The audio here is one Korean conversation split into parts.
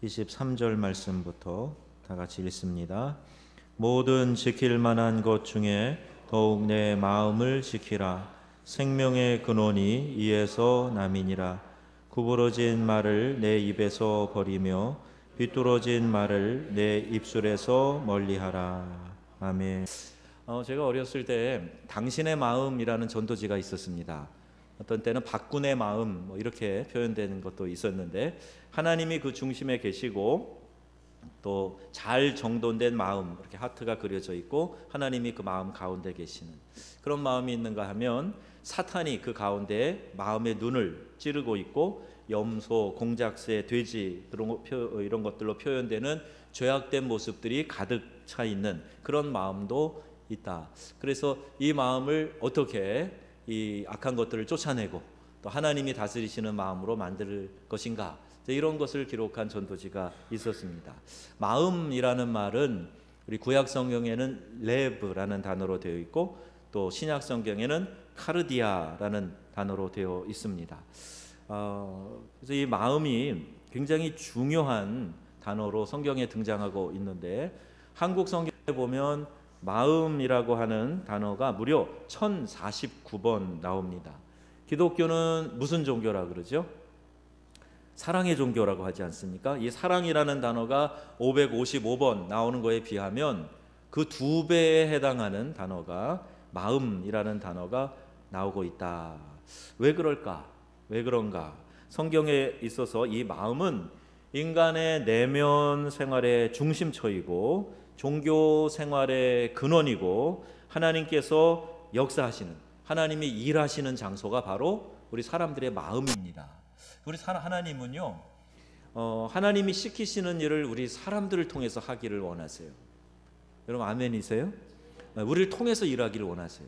23절 말씀부터 다 같이 읽습니다. 모든 지킬 만한 것 중에 더욱 내 마음을 지키라. 생명의 근원이 이에서 남이니라. 구부러진 말을 내 입에서 버리며 비뚤어진 말을 내 입술에서 멀리하라. 아멘. 제가 어렸을 때 당신의 마음이라는 전도지가 있었습니다. 어떤 때는 박군의 마음 이렇게 표현되는 것도 있었는데, 하나님이 그 중심에 계시고 또 잘 정돈된 마음, 이렇게 하트가 그려져 있고 하나님이 그 마음 가운데 계시는 그런 마음이 있는가 하면, 사탄이 그 가운데 마음의 눈을 찌르고 있고 염소, 공작새, 돼지 이런 것들로 표현되는 죄악된 모습들이 가득 차 있는 그런 마음도 있다. 그래서 이 마음을 어떻게 이 악한 것들을 쫓아내고 또 하나님이 다스리시는 마음으로 만들 것인가, 이런 것을 기록한 전도지가 있었습니다. 마음이라는 말은 우리 구약 성경에는 레브라는 단어로 되어 있고 또 신약 성경에는 카르디아라는 단어로 되어 있습니다. 그래서 이 마음이 굉장히 중요한 단어로 성경에 등장하고 있는데, 한국 성경에 보면 마음이라고 하는 단어가 무려 1049번 나옵니다. 기독교는 무슨 종교라 그러죠? 사랑의 종교라고 하지 않습니까? 이 사랑이라는 단어가 555번 나오는 거에 비하면 그 2배에 해당하는 단어가 마음이라는 단어가 나오고 있다. 왜 그럴까? 왜 그런가? 성경에 있어서 이 마음은 인간의 내면 생활의 중심처이고 종교 생활의 근원이고 하나님께서 역사하시는, 하나님이 일하시는 장소가 바로 우리 사람들의 마음입니다. 우리 하나님은요, 하나님이 시키시는 일을 우리 사람들을 통해서 하기를 원하세요. 여러분 아멘이세요? 우리를 통해서 일하기를 원하세요.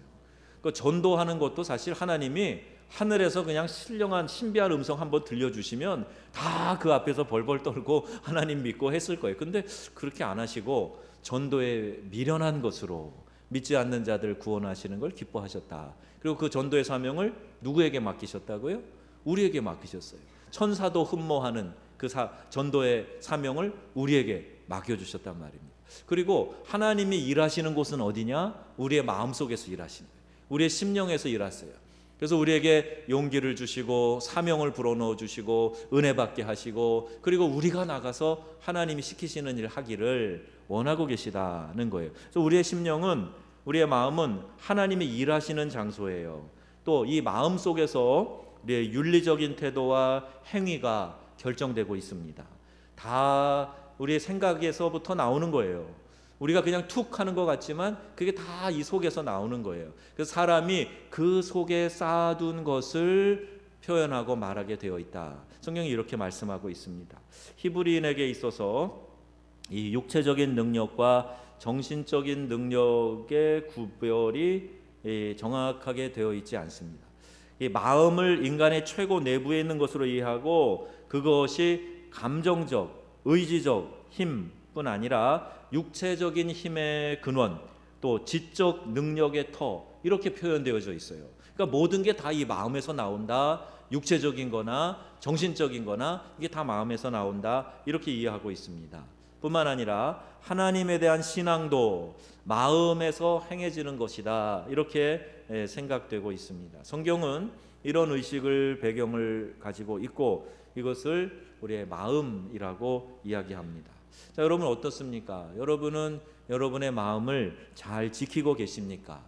그 전도하는 것도 사실 하나님이 하늘에서 그냥 신령한 신비한 음성 한번 들려주시면 다 그 앞에서 벌벌 떨고 하나님 믿고 했을 거예요. 근데 그렇게 안 하시고 전도에 미련한 것으로 믿지 않는 자들 구원하시는 걸 기뻐하셨다. 그리고 그 전도의 사명을 누구에게 맡기셨다고요? 우리에게 맡기셨어요. 천사도 흠모하는 그 전도의 사명을 우리에게 맡겨주셨단 말입니다. 그리고 하나님이 일하시는 곳은 어디냐? 우리의 마음속에서 일하시는 거예요. 우리의 심령에서 일하세요. 그래서 우리에게 용기를 주시고 사명을 불어넣어 주시고 은혜 받게 하시고, 그리고 우리가 나가서 하나님이 시키시는 일을 하기를 원하고 계시다는 거예요. 그래서 우리의 심령은, 우리의 마음은 하나님이 일하시는 장소예요. 또 이 마음 속에서 우리의 윤리적인 태도와 행위가 결정되고 있습니다. 다 우리의 생각에서부터 나오는 거예요. 우리가 그냥 툭 하는 것 같지만 그게 다 이 속에서 나오는 거예요. 그래서 사람이 그 속에 쌓아둔 것을 표현하고 말하게 되어 있다. 성경이 이렇게 말씀하고 있습니다. 히브리인에게 있어서 이 육체적인 능력과 정신적인 능력의 구별이 정확하게 되어 있지 않습니다. 이 마음을 인간의 최고 내부에 있는 것으로 이해하고 그것이 감정적, 의지적 힘뿐 아니라 육체적인 힘의 근원, 또 지적 능력의 터, 이렇게 표현되어져 있어요. 그러니까 모든 게 다 이 마음에서 나온다. 육체적인 거나 정신적인 거나 이게 다 마음에서 나온다. 이렇게 이해하고 있습니다. 뿐만 아니라 하나님에 대한 신앙도 마음에서 행해지는 것이다. 이렇게 생각되고 있습니다. 성경은 이런 의식을 배경을 가지고 있고 이것을 우리의 마음이라고 이야기합니다. 자, 여러분 어떻습니까? 여러분은 여러분의 마음을 잘 지키고 계십니까?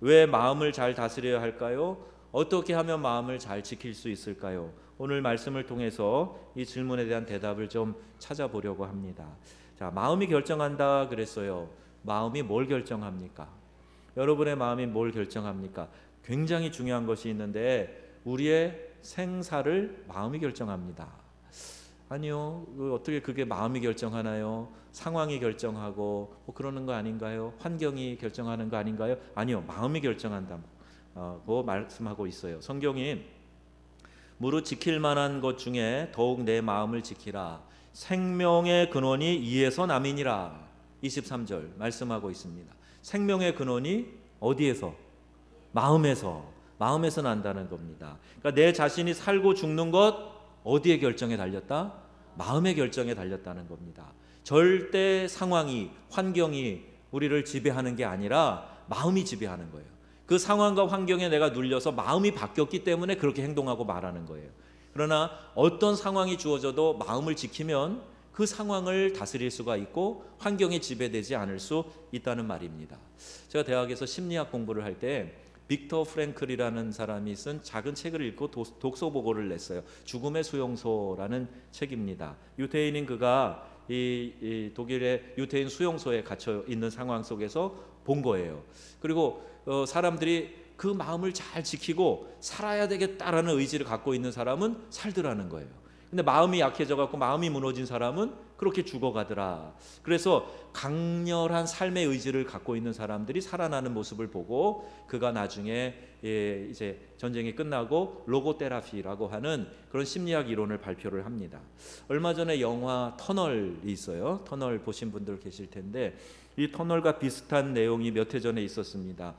왜 마음을 잘 다스려야 할까요? 어떻게 하면 마음을 잘 지킬 수 있을까요? 오늘 말씀을 통해서 이 질문에 대한 대답을 좀 찾아보려고 합니다. 자, 마음이 결정한다 그랬어요. 마음이 뭘 결정합니까? 여러분의 마음이 뭘 결정합니까? 굉장히 중요한 것이 있는데, 우리의 생사를 마음이 결정합니다. 아니요, 어떻게 그게 마음이 결정하나요? 상황이 결정하고 그러는 거 아닌가요? 환경이 결정하는 거 아닌가요? 아니요, 마음이 결정한다고 말씀하고 있어요. 성경이 무릇 지킬 만한 것 중에 더욱 내 마음을 지키라. 생명의 근원이 이에서 남이니라. 23절 말씀하고 있습니다. 생명의 근원이 어디에서? 마음에서 난다는 겁니다. 그러니까 내 자신이 살고 죽는 것 어디에 결정에 달렸다? 마음의 결정에 달렸다는 겁니다. 절대 상황이, 환경이 우리를 지배하는 게 아니라 마음이 지배하는 거예요. 그 상황과 환경에 내가 눌려서 마음이 바뀌었기 때문에 그렇게 행동하고 말하는 거예요. 그러나 어떤 상황이 주어져도 마음을 지키면 그 상황을 다스릴 수가 있고 환경에 지배되지 않을 수 있다는 말입니다. 제가 대학에서 심리학 공부를 할 때 빅터 프랭클이라는 사람이 쓴 작은 책을 읽고 독서 보고를 냈어요. 죽음의 수용소라는 책입니다. 유태인인 그가 이 독일의 유태인 수용소에 갇혀 있는 상황 속에서 본 거예요. 그리고 사람들이 그 마음을 잘 지키고 살아야 되겠다라는 의지를 갖고 있는 사람은 살더라는 거예요. 근데 마음이 약해져 갖고 마음이 무너진 사람은 그렇게 죽어가더라. 그래서 강렬한 삶의 의지를 갖고 있는 사람들이 살아나는 모습을 보고 그가 나중에 이제 전쟁이 끝나고 로고테라피라고 하는 그런 심리학 이론을 발표를 합니다. 얼마 전에 영화 터널이 있어요. 터널 보신 분들 계실 텐데 이 터널과 비슷한 내용이 몇 해 전에 있었습니다.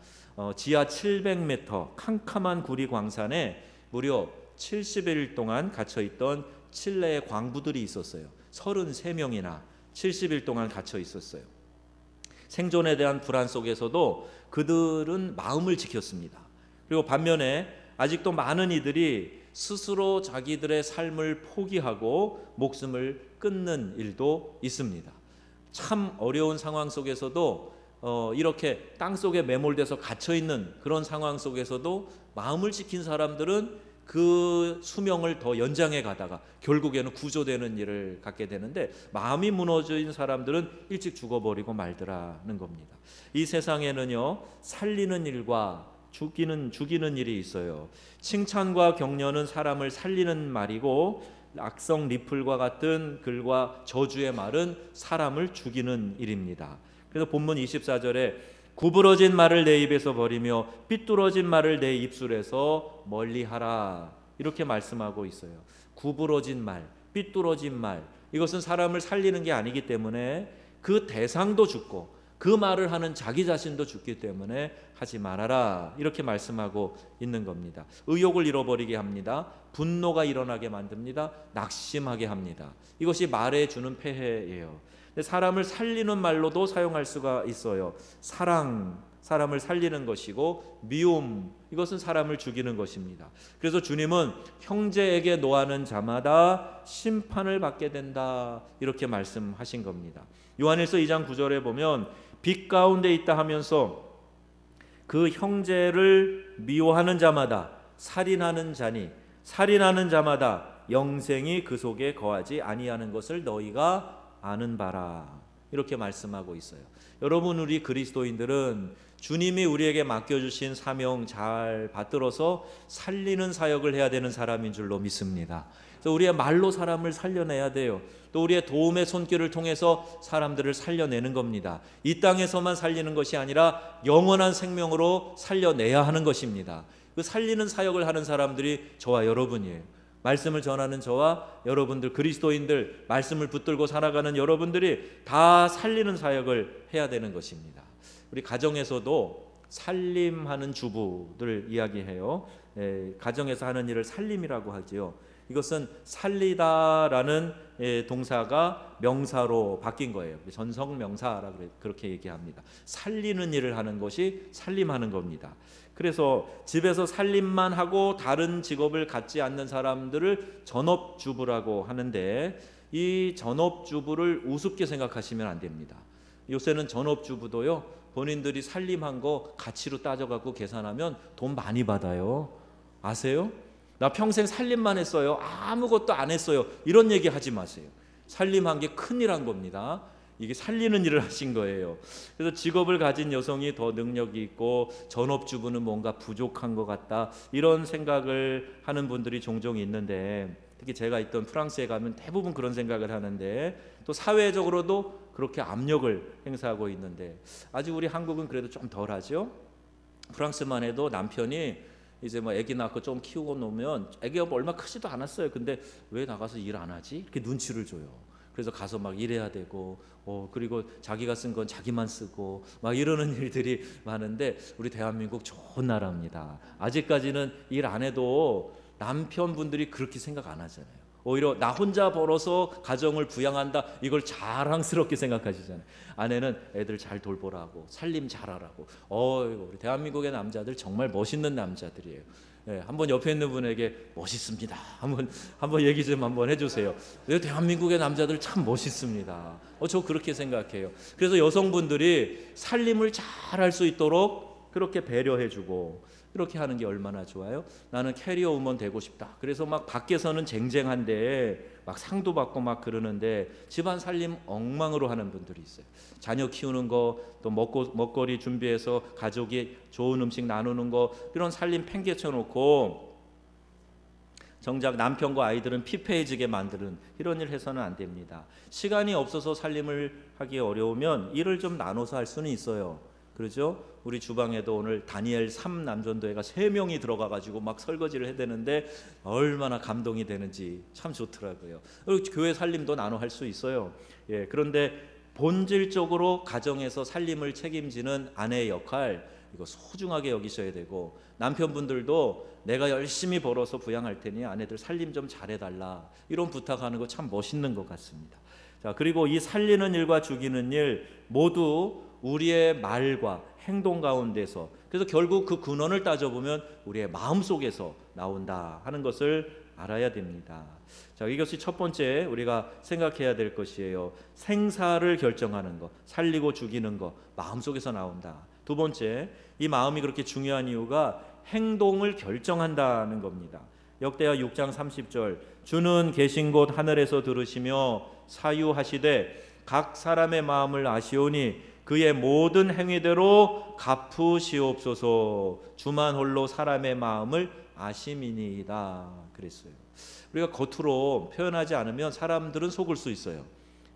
지하 700m 캄캄한 구리 광산에 무려 70일 동안 갇혀있던 칠레의 광부들이 있었어요. 33명이나 70일 동안 갇혀 있었어요. 생존에 대한 불안 속에서도 그들은 마음을 지켰습니다. 그리고 반면에 아직도 많은 이들이 스스로 자기들의 삶을 포기하고 목숨을 끊는 일도 있습니다. 참 어려운 상황 속에서도 이렇게 땅속에 매몰돼서 갇혀있는 그런 상황 속에서도 마음을 지킨 사람들은 그 수명을 더 연장해 가다가 결국에는 구조되는 일을 갖게 되는데 마음이 무너진 사람들은 일찍 죽어버리고 말더라는 겁니다. 이 세상에는요 살리는 일과 죽이는 일이 있어요. 칭찬과 격려는 사람을 살리는 말이고 악성 리플과 같은 글과 저주의 말은 사람을 죽이는 일입니다. 그래서 본문 24절에 구부러진 말을 내 입에서 버리며 삐뚤어진 말을 내 입술에서 멀리하라 이렇게 말씀하고 있어요. 구부러진 말, 삐뚤어진 말 이것은 사람을 살리는 게 아니기 때문에 그 대상도 죽고 그 말을 하는 자기 자신도 죽기 때문에 하지 말아라 이렇게 말씀하고 있는 겁니다. 의욕을 잃어버리게 합니다. 분노가 일어나게 만듭니다. 낙심하게 합니다. 이것이 말에 주는 폐해예요. 사람을 살리는 말로도 사용할 수가 있어요. 사랑, 사람을 살리는 것이고 미움, 이것은 사람을 죽이는 것입니다. 그래서 주님은 형제에게 노하는 자마다 심판을 받게 된다 이렇게 말씀하신 겁니다. 요한일서 2장 9절에 보면 빛 가운데 있다 하면서 그 형제를 미워하는 자마다 살인하는 자니 살인하는 자마다 영생이 그 속에 거하지 아니하는 것을 너희가 아는 바라 이렇게 말씀하고 있어요. 여러분 우리 그리스도인들은 주님이 우리에게 맡겨주신 사명 잘 받들어서 살리는 사역을 해야 되는 사람인 줄로 믿습니다. 그래서 우리의 말로 사람을 살려내야 돼요. 또 우리의 도움의 손길을 통해서 사람들을 살려내는 겁니다. 이 땅에서만 살리는 것이 아니라 영원한 생명으로 살려내야 하는 것입니다. 그 살리는 사역을 하는 사람들이 저와 여러분이에요. 말씀을 전하는 저와 여러분들 그리스도인들 말씀을 붙들고 살아가는 여러분들이 다 살리는 사역을 해야 되는 것입니다. 우리 가정에서도 살림하는 주부들 이야기해요. 가정에서 하는 일을 살림이라고 하지요. 이것은 살리다라는 동사가 명사로 바뀐 거예요. 전성명사라고 그렇게 얘기합니다. 살리는 일을 하는 것이 살림하는 겁니다. 그래서 집에서 살림만 하고 다른 직업을 갖지 않는 사람들을 전업주부라고 하는데 이 전업주부를 우습게 생각하시면 안 됩니다. 요새는 전업주부도요 본인들이 살림한 거 가치로 따져갖고 계산하면 돈 많이 받아요. 아세요? 나 평생 살림만 했어요. 아무것도 안 했어요. 이런 얘기 하지 마세요. 살림한 게 큰일 한 겁니다. 이게 살리는 일을 하신 거예요. 그래서 직업을 가진 여성이 더 능력이 있고 전업주부는 뭔가 부족한 것 같다 이런 생각을 하는 분들이 종종 있는데 특히 제가 있던 프랑스에 가면 대부분 그런 생각을 하는데 또 사회적으로도 그렇게 압력을 행사하고 있는데 아직 우리 한국은 그래도 좀 덜하죠. 프랑스만 해도 남편이 이제 뭐 아기 낳고 좀 키우고 놓으면 아기가 얼마 크지도 않았어요. 근데 왜 나가서 일 안 하지? 이렇게 눈치를 줘요. 그래서 가서 막 일해야 되고 그리고 자기가 쓴 건 자기만 쓰고 막 이러는 일들이 많은데 우리 대한민국 좋은 나라입니다. 아직까지는 일 안 해도 남편분들이 그렇게 생각 안 하잖아요. 오히려 나 혼자 벌어서 가정을 부양한다, 이걸 자랑스럽게 생각하시잖아요. 아내는 애들 잘 돌보라고, 살림 잘하라고. 우리 대한민국의 남자들 정말 멋있는 남자들이에요. 예, 한번 옆에 있는 분에게 멋있습니다, 한번 얘기 좀 한번 해주세요. 대한민국의 남자들 참 멋있습니다. 저 그렇게 생각해요. 그래서 여성분들이 살림을 잘 할 수 있도록 그렇게 배려해주고 그렇게 하는 게 얼마나 좋아요. 나는 캐리어 우먼 되고 싶다. 그래서 막 밖에서는 쟁쟁한데 막 상도 받고 막 그러는데 집안 살림 엉망으로 하는 분들이 있어요. 자녀 키우는 거, 또 먹거리 준비해서 가족이 좋은 음식 나누는 거, 이런 살림 팽개쳐 놓고 정작 남편과 아이들은 피폐해지게 만드는 이런 일 해서는 안 됩니다. 시간이 없어서 살림을 하기 어려우면 일을 좀 나눠서 할 수는 있어요. 그렇죠? 우리 주방에도 오늘 다니엘 3 남전도회가 3명이 들어가가지고 막 설거지를 해야 되는데 얼마나 감동이 되는지 참 좋더라고요. 교회 살림도 나눠 할 수 있어요. 예, 그런데 본질적으로 가정에서 살림을 책임지는 아내의 역할, 이거 소중하게 여기셔야 되고, 남편분들도 내가 열심히 벌어서 부양할 테니 아내들 살림 좀 잘해달라, 이런 부탁하는 거 참 멋있는 것 같습니다. 자, 그리고 이 살리는 일과 죽이는 일 모두 우리의 말과 행동 가운데서, 그래서 결국 그 근원을 따져보면 우리의 마음속에서 나온다 하는 것을 알아야 됩니다. 자, 이것이 첫 번째 우리가 생각해야 될 것이에요. 생사를 결정하는 것, 살리고 죽이는 것, 마음속에서 나온다. 두 번째, 이 마음이 그렇게 중요한 이유가 행동을 결정한다는 겁니다. 역대하 6장 30절, 주는 계신 곳 하늘에서 들으시며 사유하시되 각 사람의 마음을 아시오니 그의 모든 행위대로 갚으시옵소서. 주만 홀로 사람의 마음을 아심이니이다 그랬어요. 우리가 겉으로 표현하지 않으면 사람들은 속을 수 있어요.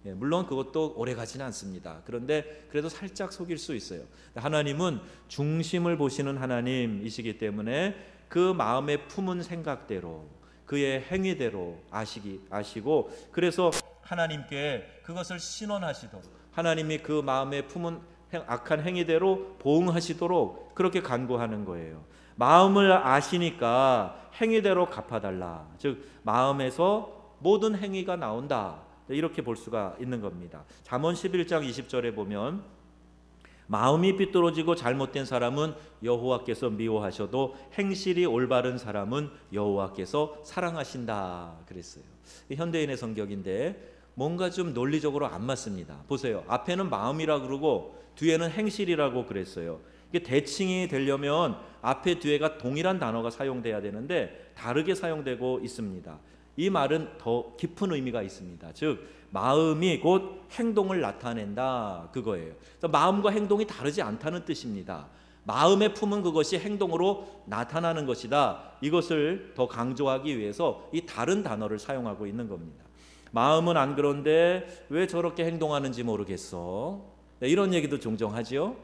예, 물론 그것도 오래 가지는 않습니다. 그런데 그래도 살짝 속일 수 있어요. 하나님은 중심을 보시는 하나님이시기 때문에 그 마음에 품은 생각대로, 그의 행위대로 아시고, 그래서 하나님께 그것을 신원하시도록, 하나님이 그 마음에 품은 악한 행위대로 보응하시도록 그렇게 간구하는 거예요. 마음을 아시니까 행위대로 갚아달라. 즉 마음에서 모든 행위가 나온다, 이렇게 볼 수가 있는 겁니다. 잠언 11장 20절에 보면 마음이 삐뚤어지고 잘못된 사람은 여호와께서 미워하셔도 행실이 올바른 사람은 여호와께서 사랑하신다 그랬어요. 현대인의 성격인데 뭔가 좀 논리적으로 안 맞습니다. 보세요. 앞에는 마음이라 그러고 뒤에는 행실이라고 그랬어요. 이게 대칭이 되려면 앞에 뒤에가 동일한 단어가 사용돼야 되는데 다르게 사용되고 있습니다. 이 말은 더 깊은 의미가 있습니다. 즉 마음이 곧 행동을 나타낸다 그거예요. 그래서 마음과 행동이 다르지 않다는 뜻입니다. 마음에 품은 그것이 행동으로 나타나는 것이다. 이것을 더 강조하기 위해서 이 다른 단어를 사용하고 있는 겁니다. 마음은 안 그런데 왜 저렇게 행동하는지 모르겠어. 이런 얘기도 종종 하죠.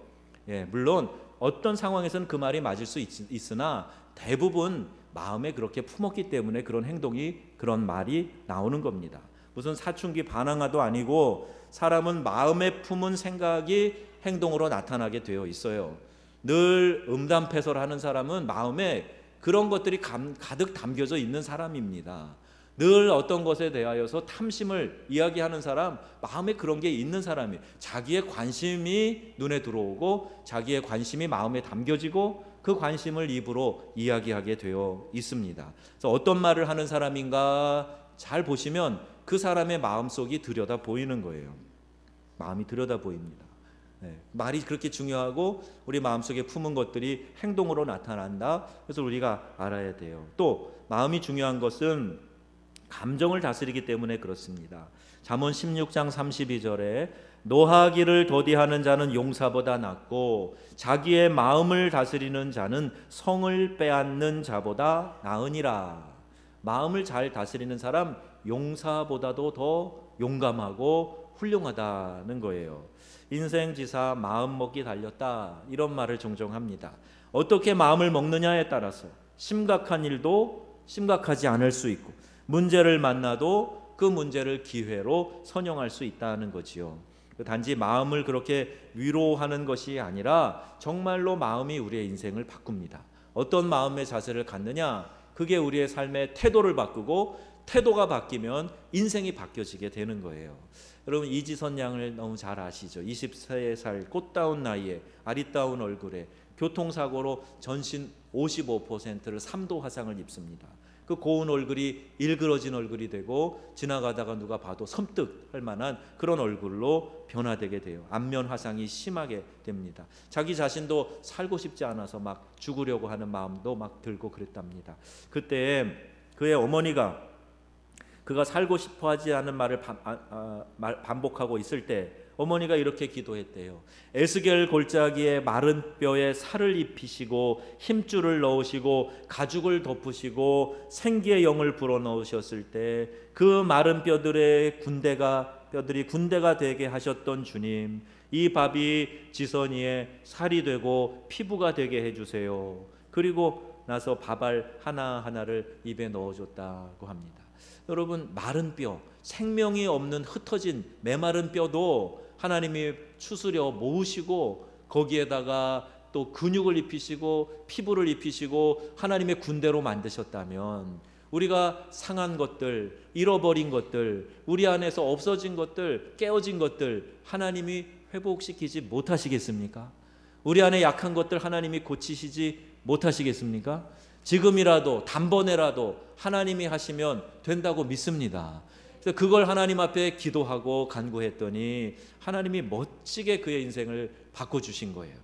예, 물론 어떤 상황에서는 그 말이 맞을 수 있으나 대부분 마음에 그렇게 품었기 때문에 그런 행동이, 그런 말이 나오는 겁니다. 무슨 사춘기 반항아도 아니고 사람은 마음에 품은 생각이 행동으로 나타나게 되어 있어요. 늘 음담패설하는 사람은 마음에 그런 것들이 가득 담겨져 있는 사람입니다. 늘 어떤 것에 대하여서 탐심을 이야기하는 사람, 마음에 그런 게 있는 사람이, 자기의 관심이 눈에 들어오고 자기의 관심이 마음에 담겨지고 그 관심을 입으로 이야기하게 되어 있습니다. 그래서 어떤 말을 하는 사람인가 잘 보시면 그 사람의 마음속이 들여다 보이는 거예요. 마음이 들여다 보입니다. 네, 말이 그렇게 중요하고 우리 마음속에 품은 것들이 행동으로 나타난다. 그래서 우리가 알아야 돼요. 또 마음이 중요한 것은 감정을 다스리기 때문에 그렇습니다. 잠언 16장 32절에 노하기를 더디하는 자는 용사보다 낫고 자기의 마음을 다스리는 자는 성을 빼앗는 자보다 나으니라. 마음을 잘 다스리는 사람 용사보다도 더 용감하고 훌륭하다는 거예요. 인생지사 마음 먹기 달렸다, 이런 말을 종종 합니다. 어떻게 마음을 먹느냐에 따라서 심각한 일도 심각하지 않을 수 있고 문제를 만나도 그 문제를 기회로 선용할 수 있다는 거지요. 단지 마음을 그렇게 위로하는 것이 아니라 정말로 마음이 우리의 인생을 바꿉니다. 어떤 마음의 자세를 갖느냐, 그게 우리의 삶의 태도를 바꾸고 태도가 바뀌면 인생이 바뀌어지게 되는 거예요. 여러분 이지선 양을 너무 잘 아시죠? 23살 꽃다운 나이에 아리따운 얼굴에 교통사고로 전신 55%를 3도 화상을 입습니다. 그 고운 얼굴이 일그러진 얼굴이 되고 지나가다가 누가 봐도 섬뜩할 만한 그런 얼굴로 변화되게 돼요. 안면 화상이 심하게 됩니다. 자기 자신도 살고 싶지 않아서 막 죽으려고 하는 마음도 막 들고 그랬답니다. 그때 그의 어머니가 그가 살고 싶어 하지 않은 말을 반복하고 있을 때 어머니가 이렇게 기도했대요. 에스겔 골짜기에 마른 뼈에 살을 입히시고 힘줄을 넣으시고 가죽을 덮으시고 생기의 영을 불어넣으셨을 때 그 마른 뼈들이 군대가 되게 하셨던 주님, 이 밥이 지선이의 살이 되고 피부가 되게 해주세요. 그리고 나서 밥알 하나하나를 입에 넣어줬다고 합니다. 여러분 마른 뼈, 생명이 없는 흩어진 메마른 뼈도 하나님이 추스려 모으시고 거기에다가 또 근육을 입히시고 피부를 입히시고 하나님의 군대로 만드셨다면 우리가 상한 것들, 잃어버린 것들, 우리 안에서 없어진 것들, 깨어진 것들 하나님이 회복시키지 못하시겠습니까? 우리 안에 약한 것들 하나님이 고치시지 못하시겠습니까? 지금이라도 단번에라도 하나님이 하시면 된다고 믿습니다. 그래서 그걸 하나님 앞에 기도하고 간구했더니 하나님이 멋지게 그의 인생을 바꿔주신 거예요.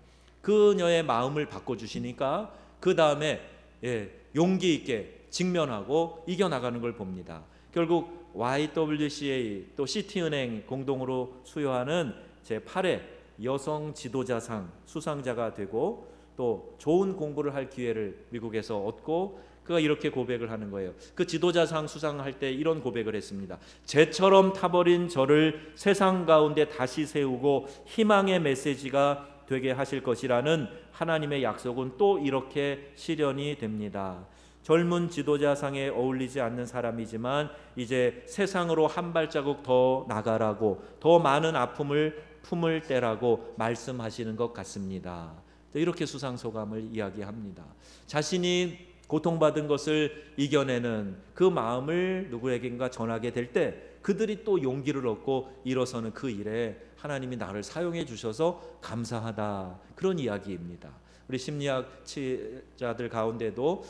그녀의 마음을 바꿔주시니까 그 다음에 용기 있게 직면하고 이겨나가는 걸 봅니다. 결국 YWCA 또 시티은행 공동으로 수여하는 제8회 여성 지도자상 수상자가 되고 또 좋은 공부를 할 기회를 미국에서 얻고 그가 이렇게 고백을 하는 거예요. 그 지도자상 수상할 때 이런 고백을 했습니다. 재처럼 타버린 저를 세상 가운데 다시 세우고 희망의 메시지가 되게 하실 것이라는 하나님의 약속은 또 이렇게 실현이 됩니다. 젊은 지도자상에 어울리지 않는 사람이지만 이제 세상으로 한 발자국 더 나가라고, 더 많은 아픔을 품을 때라고 말씀하시는 것 같습니다. 이렇게 수상소감을 이야기합니다. 자신이 고통받은 것을 이겨내는 그 마음을 누구에겐가 전하게 될 때 그들이 또 용기를 얻고 일어서는 그 일에 하나님이 나를 사용해 주셔서 감사하다, 그런 이야기입니다. 우리 심리학 치자들 가운데도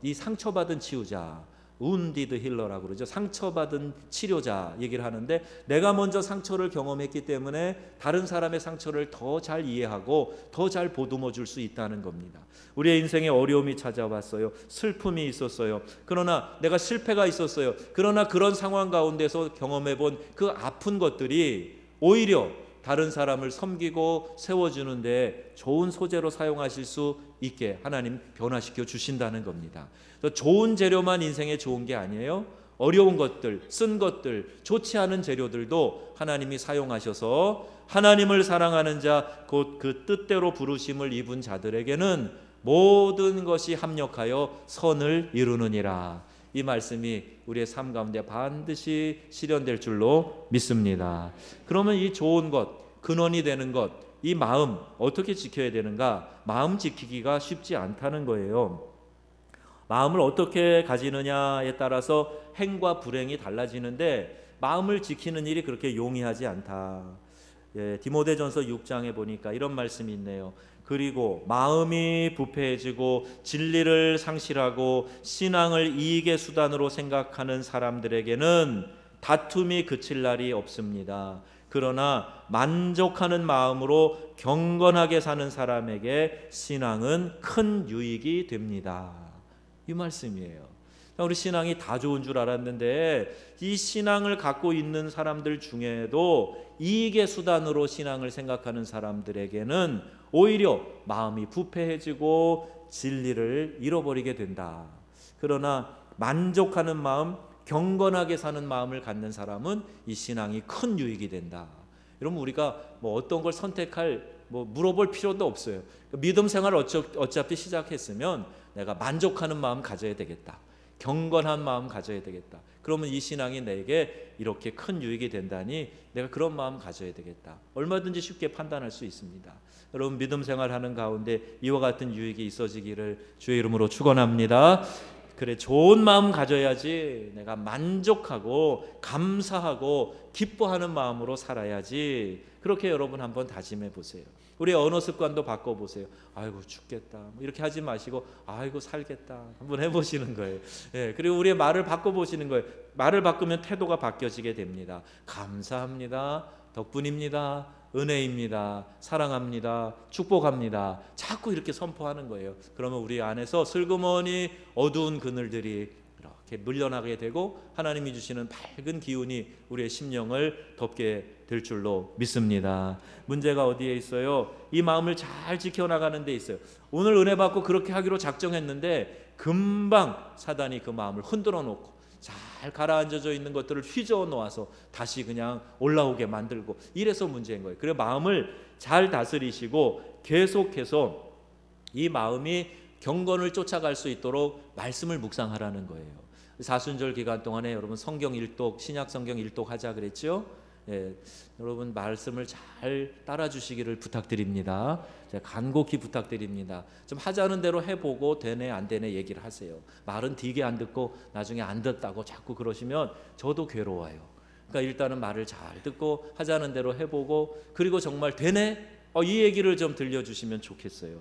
이 상처받은 치유자, wounded healer라고 그러죠. 상처받은 치료자 얘기를 하는데 내가 먼저 상처를 경험했기 때문에 다른 사람의 상처를 더 잘 이해하고 더 잘 보듬어 줄 수 있다는 겁니다. 우리의 인생에 어려움이 찾아왔어요. 슬픔이 있었어요. 그러나 내가 실패가 있었어요. 그러나 그런 상황 가운데서 경험해 본 그 아픈 것들이 오히려 다른 사람을 섬기고 세워주는데 좋은 소재로 사용하실 수 있게 하나님 변화시켜 주신다는 겁니다. 좋은 재료만 인생에 좋은 게 아니에요. 어려운 것들, 쓴 것들, 좋지 않은 재료들도 하나님이 사용하셔서 하나님을 사랑하는 자, 곧 그 뜻대로 부르심을 입은 자들에게는 모든 것이 합력하여 선을 이루느니라. 이 말씀이 우리의 삶 가운데 반드시 실현될 줄로 믿습니다. 그러면 이 좋은 것, 근원이 되는 것, 이 마음 어떻게 지켜야 되는가? 마음 지키기가 쉽지 않다는 거예요. 마음을 어떻게 가지느냐에 따라서 행과 불행이 달라지는데 마음을 지키는 일이 그렇게 용이하지 않다. 디모데전서 6장에 보니까 이런 말씀이 있네요. 그리고 마음이 부패해지고 진리를 상실하고 신앙을 이익의 수단으로 생각하는 사람들에게는 다툼이 그칠 날이 없습니다. 그러나 만족하는 마음으로 경건하게 사는 사람에게 신앙은 큰 유익이 됩니다. 이 말씀이에요. 우리 신앙이 다 좋은 줄 알았는데 이 신앙을 갖고 있는 사람들 중에도 이익의 수단으로 신앙을 생각하는 사람들에게는 오히려 마음이 부패해지고 진리를 잃어버리게 된다. 그러나 만족하는 마음, 경건하게 사는 마음을 갖는 사람은 이 신앙이 큰 유익이 된다. 여러분 우리가 어떤 걸 선택할 물어볼 필요도 없어요. 믿음 생활을 어차피 시작했으면 내가 만족하는 마음 가져야 되겠다. 경건한 마음 가져야 되겠다. 그러면 이 신앙이 내게 이렇게 큰 유익이 된다니 내가 그런 마음 가져야 되겠다. 얼마든지 쉽게 판단할 수 있습니다. 여러분 믿음 생활하는 가운데 이와 같은 유익이 있어지기를 주의 이름으로 축원합니다. 그래, 좋은 마음 가져야지. 내가 만족하고 감사하고 기뻐하는 마음으로 살아야지. 그렇게 여러분 한번 다짐해 보세요. 우리 언어 습관도 바꿔보세요. 아이고 죽겠다 이렇게 하지 마시고 아이고 살겠다 한번 해보시는 거예요. 예, 그리고 우리의 말을 바꿔보시는 거예요. 말을 바꾸면 태도가 바뀌어지게 됩니다. 감사합니다, 덕분입니다, 은혜입니다, 사랑합니다, 축복합니다. 자꾸 이렇게 선포하는 거예요. 그러면 우리 안에서 슬그머니 어두운 그늘들이 이렇게 물러나게 되고 하나님이 주시는 밝은 기운이 우리의 심령을 덮게 될 줄로 믿습니다. 문제가 어디에 있어요? 이 마음을 잘 지켜나가는 데 있어요. 오늘 은혜 받고 그렇게 하기로 작정했는데 금방 사단이 그 마음을 흔들어 놓고 잘 가라앉아져 있는 것들을 휘저어 놓아서 다시 그냥 올라오게 만들고 이래서 문제인 거예요. 그래서 마음을 잘 다스리시고 계속해서 이 마음이 경건을 쫓아갈 수 있도록 말씀을 묵상하라는 거예요. 사순절 기간 동안에 여러분 성경 일독, 신약 성경 일독 하자 그랬죠? 예, 여러분 말씀을 잘 따라주시기를 부탁드립니다. 제가 간곡히 부탁드립니다. 좀 하자는 대로 해보고 되네 안 되네 얘기를 하세요. 말은 되게 안 듣고 나중에 안 듣다고 자꾸 그러시면 저도 괴로워요. 그러니까 일단은 말을 잘 듣고 하자는 대로 해보고 그리고 정말 되네? 이 얘기를 좀 들려주시면 좋겠어요.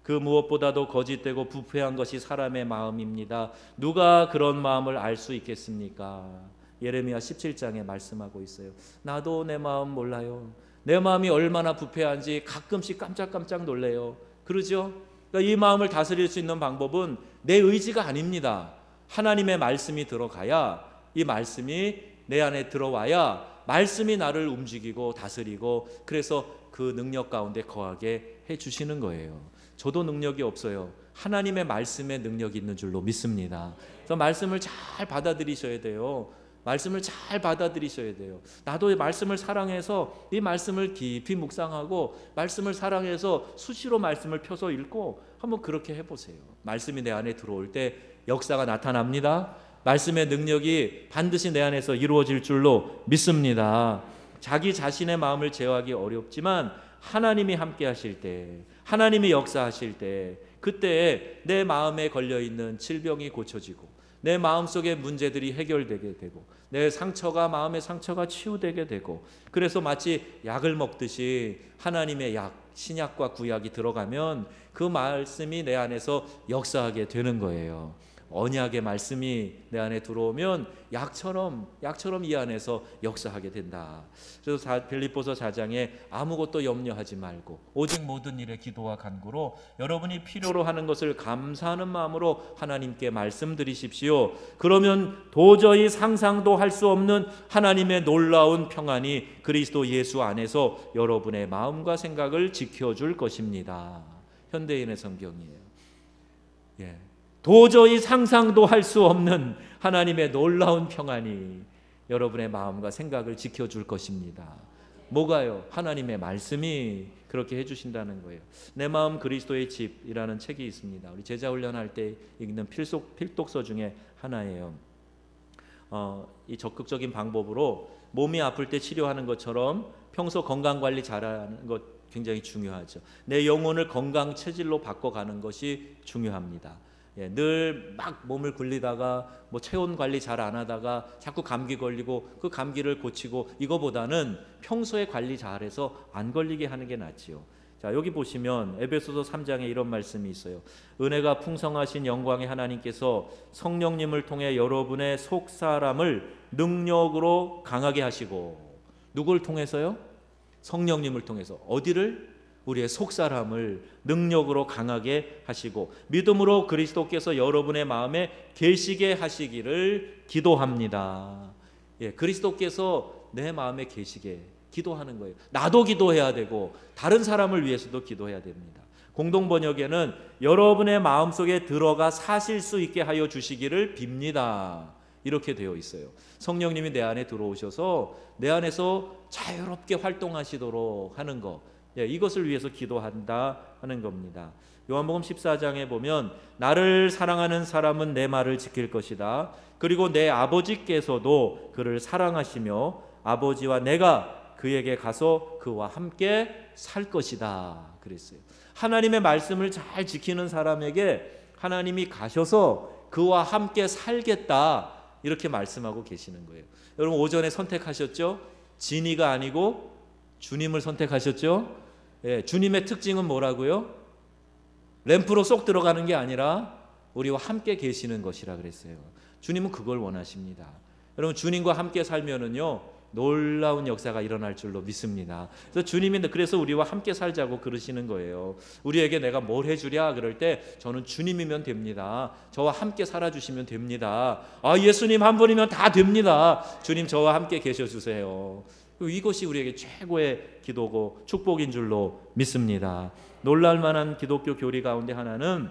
그 무엇보다도 거짓되고 부패한 것이 사람의 마음입니다. 누가 그런 마음을 알 수 있겠습니까? 예레미야 17장에 말씀하고 있어요. 나도 내 마음 몰라요. 내 마음이 얼마나 부패한지 가끔씩 깜짝깜짝 놀래요. 그러죠? 그러니까 이 마음을 다스릴 수 있는 방법은 내 의지가 아닙니다. 하나님의 말씀이 들어가야, 이 말씀이 내 안에 들어와야 말씀이 나를 움직이고 다스리고 그래서 그 능력 가운데 거하게 해주시는 거예요. 저도 능력이 없어요. 하나님의 말씀에 능력이 있는 줄로 믿습니다. 그래서 말씀을 잘 받아들이셔야 돼요. 말씀을 잘 받아들이셔야 돼요. 나도 이 말씀을 사랑해서 이 말씀을 깊이 묵상하고 말씀을 사랑해서 수시로 말씀을 펴서 읽고 한번 그렇게 해보세요. 말씀이 내 안에 들어올 때 역사가 나타납니다. 말씀의 능력이 반드시 내 안에서 이루어질 줄로 믿습니다. 자기 자신의 마음을 제어하기 어렵지만 하나님이 함께 하실 때, 하나님이 역사하실 때 그때 내 마음에 걸려있는 질병이 고쳐지고 내 마음속의 문제들이 해결되게 되고 내 상처가, 마음의 상처가 치유되게 되고 그래서 마치 약을 먹듯이 하나님의 약, 신약과 구약이 들어가면 그 말씀이 내 안에서 역사하게 되는 거예요. 언약의 말씀이 내 안에 들어오면 약처럼 이 안에서 역사하게 된다. 그래서 빌립보서 4장에 아무것도 염려하지 말고 오직 모든 일에 기도와 간구로 여러분이 필요로 하는 것을 감사하는 마음으로 하나님께 말씀드리십시오. 그러면 도저히 상상도 할 수 없는 하나님의 놀라운 평안이 그리스도 예수 안에서 여러분의 마음과 생각을 지켜줄 것입니다. 현대인의 성경이에요. 예. 도저히 상상도 할 수 없는 하나님의 놀라운 평안이 여러분의 마음과 생각을 지켜줄 것입니다. 뭐가요? 하나님의 말씀이 그렇게 해주신다는 거예요. 내 마음 그리스도의 집이라는 책이 있습니다. 우리 제자훈련할 때 읽는 필독서 중에 하나예요. 이 적극적인 방법으로 몸이 아플 때 치료하는 것처럼 평소 건강관리 잘하는 것 굉장히 중요하죠. 내 영혼을 건강 체질로 바꿔가는 것이 중요합니다. 예, 늘 막 몸을 굴리다가 뭐 체온 관리 잘 안 하다가 자꾸 감기 걸리고 그 감기를 고치고 이거보다는 평소에 관리 잘해서 안 걸리게 하는 게 낫지요. 자, 여기 보시면 에베소서 3장에 이런 말씀이 있어요. 은혜가 풍성하신 영광의 하나님께서 성령님을 통해 여러분의 속사람을 능력으로 강하게 하시고 누굴 통해서요? 성령님을 통해서 어디를? 우리의 속사람을 능력으로 강하게 하시고 믿음으로 그리스도께서 여러분의 마음에 계시게 하시기를 기도합니다. 예, 그리스도께서 내 마음에 계시게 기도하는 거예요. 나도 기도해야 되고 다른 사람을 위해서도 기도해야 됩니다. 공동번역에는 여러분의 마음속에 들어가 사실 수 있게 하여 주시기를 빕니다. 이렇게 되어 있어요. 성령님이 내 안에 들어오셔서 내 안에서 자유롭게 활동하시도록 하는 것, 예, 이것을 위해서 기도한다 하는 겁니다. 요한복음 14장에 보면 나를 사랑하는 사람은 내 말을 지킬 것이다. 그리고 내 아버지께서도 그를 사랑하시며 아버지와 내가 그에게 가서 그와 함께 살 것이다 그랬어요. 하나님의 말씀을 잘 지키는 사람에게 하나님이 가셔서 그와 함께 살겠다 이렇게 말씀하고 계시는 거예요. 여러분 오전에 선택하셨죠? 진이가 아니고 주님을 선택하셨죠? 예, 주님의 특징은 뭐라고요? 램프로 쏙 들어가는 게 아니라 우리와 함께 계시는 것이라 그랬어요. 주님은 그걸 원하십니다. 여러분 주님과 함께 살면은요 놀라운 역사가 일어날 줄로 믿습니다. 그래서 주님이 그래서 우리와 함께 살자고 그러시는 거예요. 우리에게 내가 뭘 해주랴 그럴 때 저는 주님이면 됩니다. 저와 함께 살아주시면 됩니다. 아 예수님 한 분이면 다 됩니다. 주님 저와 함께 계셔주세요. 이것이 우리에게 최고의 기도고 축복인 줄로 믿습니다. 놀랄만한 기독교 교리 가운데 하나는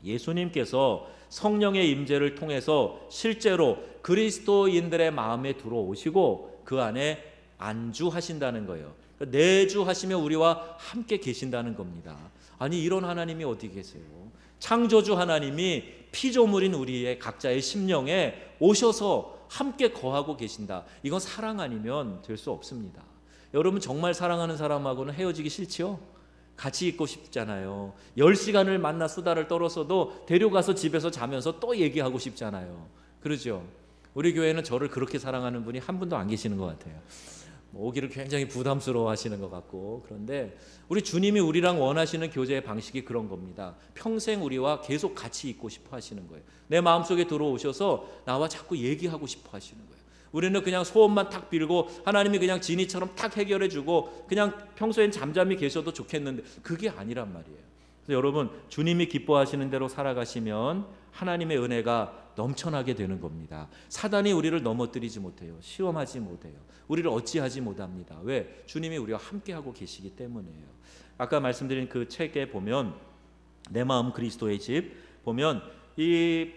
예수님께서 성령의 임재를 통해서 실제로 그리스도인들의 마음에 들어오시고 그 안에 안주하신다는 거예요. 내주하시며 우리와 함께 계신다는 겁니다. 아니 이런 하나님이 어디 계세요? 창조주 하나님이 피조물인 우리의 각자의 심령에 오셔서 함께 거하고 계신다. 이건 사랑 아니면 될 수 없습니다. 여러분 정말 사랑하는 사람하고는 헤어지기 싫지요? 같이 있고 싶잖아요. 10시간을 만나 수다를 떨어서도 데려가서 집에서 자면서 또 얘기하고 싶잖아요. 그러죠? 우리 교회는 저를 그렇게 사랑하는 분이 한 분도 안 계시는 것 같아요. 오기를 굉장히 부담스러워 하시는 것 같고. 그런데 우리 주님이 우리랑 원하시는 교제의 방식이 그런 겁니다. 평생 우리와 계속 같이 있고 싶어 하시는 거예요. 내 마음속에 들어오셔서 나와 자꾸 얘기하고 싶어 하시는 거예요. 우리는 그냥 소원만 탁 빌고 하나님이 그냥 지니처럼 탁 해결해 주고 그냥 평소엔 잠잠히 계셔도 좋겠는데 그게 아니란 말이에요. 그래서 여러분 주님이 기뻐하시는 대로 살아가시면 하나님의 은혜가 넘쳐나게 되는 겁니다. 사단이 우리를 넘어뜨리지 못해요. 시험하지 못해요. 우리를 어찌하지 못합니다. 왜? 주님이 우리와 함께하고 계시기 때문이에요. 아까 말씀드린 그 책에 보면 내 마음 그리스도의 집 보면 이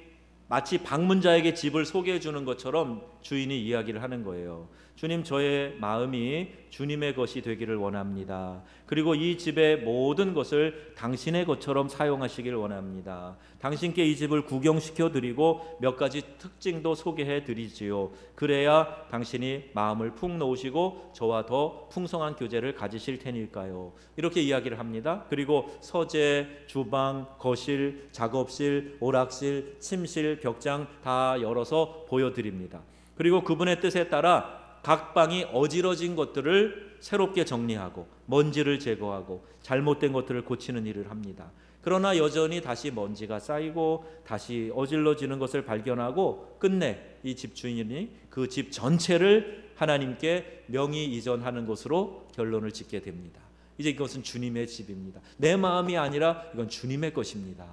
마치 방문자에게 집을 소개해 주는 것처럼 주인이 이야기를 하는 거예요. 주님 저의 마음이 주님의 것이 되기를 원합니다. 그리고 이 집의 모든 것을 당신의 것처럼 사용하시길 원합니다. 당신께 이 집을 구경시켜 드리고 몇 가지 특징도 소개해 드리지요. 그래야 당신이 마음을 푹 놓으시고 저와 더 풍성한 교제를 가지실 테니까요. 이렇게 이야기를 합니다. 그리고 서재, 주방, 거실, 작업실, 오락실, 침실, 벽장 다 열어서 보여드립니다. 그리고 그분의 뜻에 따라 각 방이 어지러진 것들을 새롭게 정리하고 먼지를 제거하고 잘못된 것들을 고치는 일을 합니다. 그러나 여전히 다시 먼지가 쌓이고 다시 어질러지는 것을 발견하고 끝내 이 집주인이 그 집 전체를 하나님께 명의 이전하는 것으로 결론을 짓게 됩니다. 이제 이것은 주님의 집입니다. 내 마음이 아니라 이건 주님의 것입니다.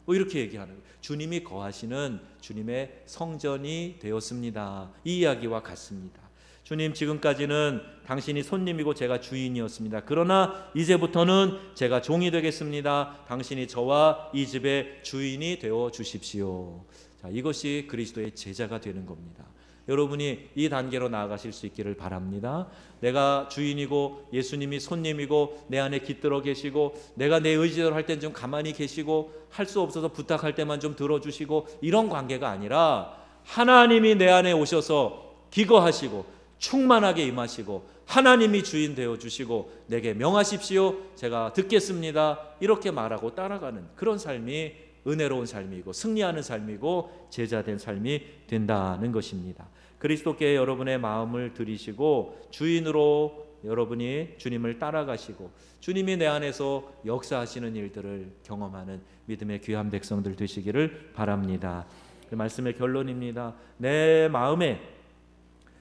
이렇게 얘기하는 거예요. 주님이 거하시는 주님의 성전이 되었습니다. 이 이야기와 같습니다. 주님 지금까지는 당신이 손님이고 제가 주인이었습니다. 그러나 이제부터는 제가 종이 되겠습니다. 당신이 저와 이 집의 주인이 되어 주십시오. 자, 이것이 그리스도의 제자가 되는 겁니다. 여러분이 이 단계로 나아가실 수 있기를 바랍니다. 내가 주인이고 예수님이 손님이고 내 안에 깃들어 계시고 내가 내 의지대로 할 땐 좀 가만히 계시고 할 수 없어서 부탁할 때만 좀 들어주시고 이런 관계가 아니라 하나님이 내 안에 오셔서 기거하시고 충만하게 임하시고 하나님이 주인 되어주시고 내게 명하십시오. 제가 듣겠습니다. 이렇게 말하고 따라가는 그런 삶이 은혜로운 삶이고 승리하는 삶이고 제자된 삶이 된다는 것입니다. 그리스도께 여러분의 마음을 들이시고 주인으로 여러분이 주님을 따라가시고 주님이 내 안에서 역사하시는 일들을 경험하는 믿음의 귀한 백성들 되시기를 바랍니다. 그 말씀의 결론입니다. 내 마음에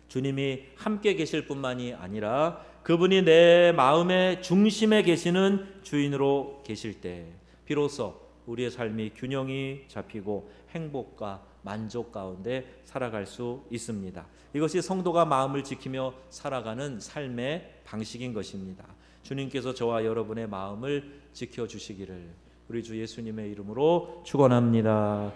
주님이 함께 계실 뿐만이 아니라 그분이 내 마음의 중심에 계시는 주인으로 계실 때 비로소 우리의 삶이 균형이 잡히고 행복과 만족 가운데 살아갈 수 있습니다. 이것이 성도가 마음을 지키며 살아가는 삶의 방식인 것입니다. 주님께서 저와 여러분의 마음을 지켜주시기를 우리 주 예수님의 이름으로 축원합니다.